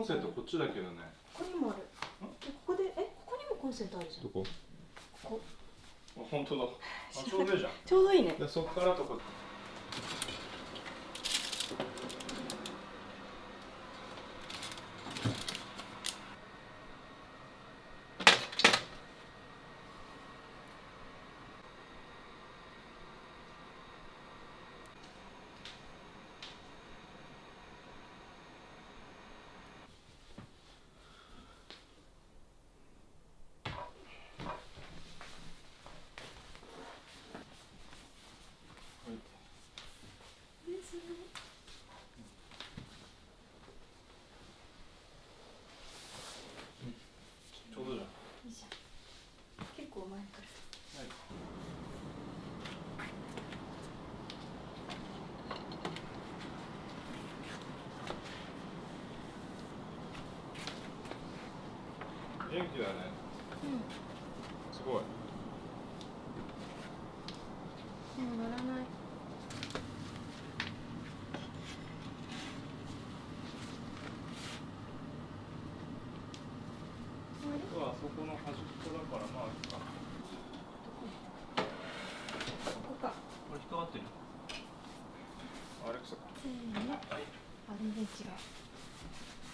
セントこっちだけどね。ここにもある。ここでここにもコンセントあるじゃん。どこ？ここ。本当だ。あ、ちょうどいいじゃん。ちょうどいいね。でそこからとこ。ちょうどじゃん。いいじゃん。結構前から。はい。元気だね。すごい。もう乗らない。あそこの端っこだからまあいいか。ここか。これ引っかかってる。アレクサ。せーの。あ、全然違う。は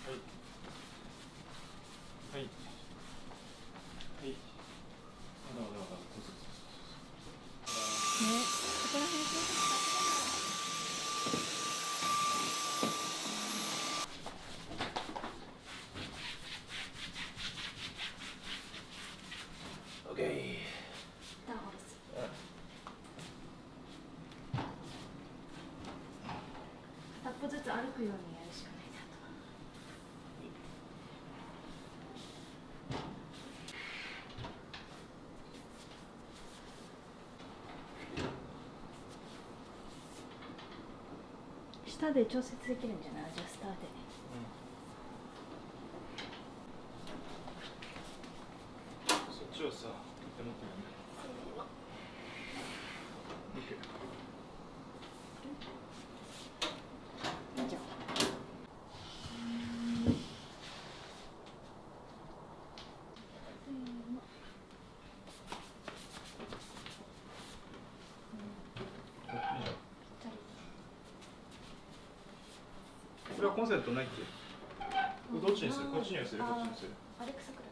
い。はい。はい。まだまだまだ。ね、そこら辺そうだった。オッケー。ダーホルス。片っぽずつ歩くようにやるしかないなと。下で調節できるんじゃない？アジャスターで。そっちをさ、手持ってみる。オッケー。いいじゃん。これはコンセントないっけ？どっちにする？こっちにする？こっちにする？アレクサくらい。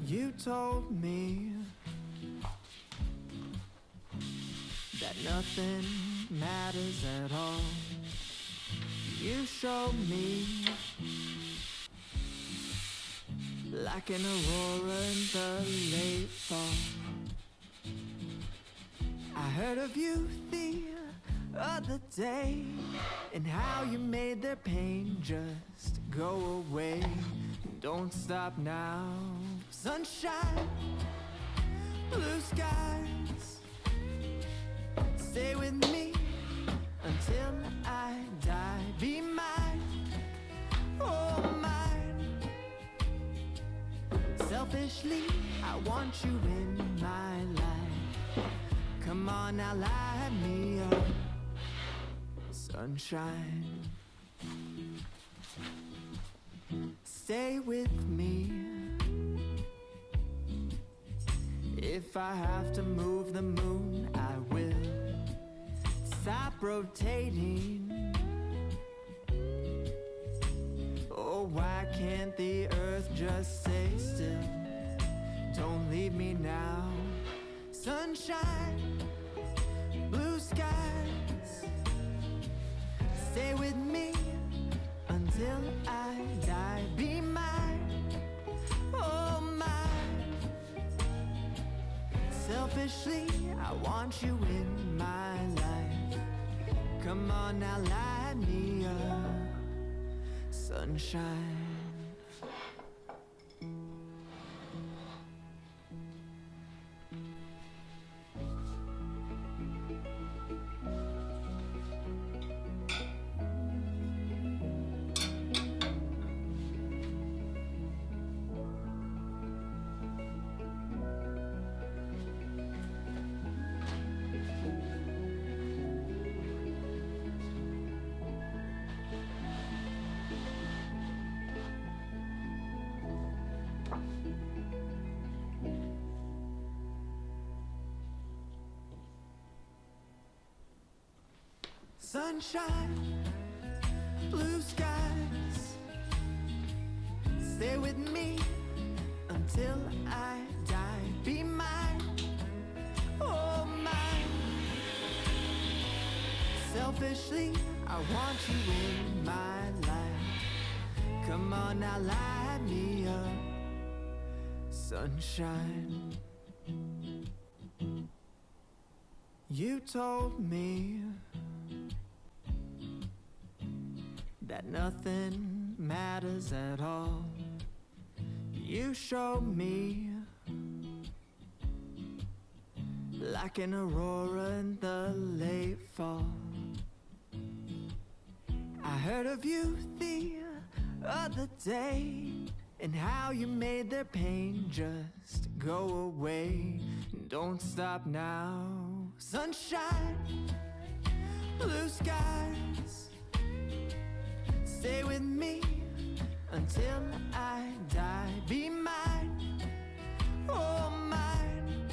You told me that nothing matters at all. You show me like an aurora in the late fall. I heard of you the other day and how you made their pain just go away. Don't stop now, sunshine, blue skies. Stay with me until I die. Be mine, oh mine. Selfishly, I want you in my life. Come on now, light me up, sunshine. Stay with me. If I have to move the moon, I will. Stop rotating. Oh, why can't the earth just stay still? Don't leave me now. Sunshine, blue skies. Stay with me until I die. Be mine, oh mine. Selfishly, I want you in my life. Come on now, light me up, sunshine. Sunshine, blue skies. Stay with me until I die. Be mine, oh mine. Selfishly, I want you in my life. Come on now, light me up, sunshine. You told me that nothing matters at all. You show me like an aurora in the late fall. I heard of you the other day and how you made their pain just go away. Don't stop now, sunshine, blue skies. Stay with me until I die. Be mine, oh mine.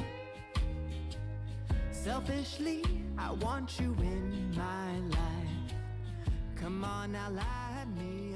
Selfishly, I want you in my life. Come on now, light me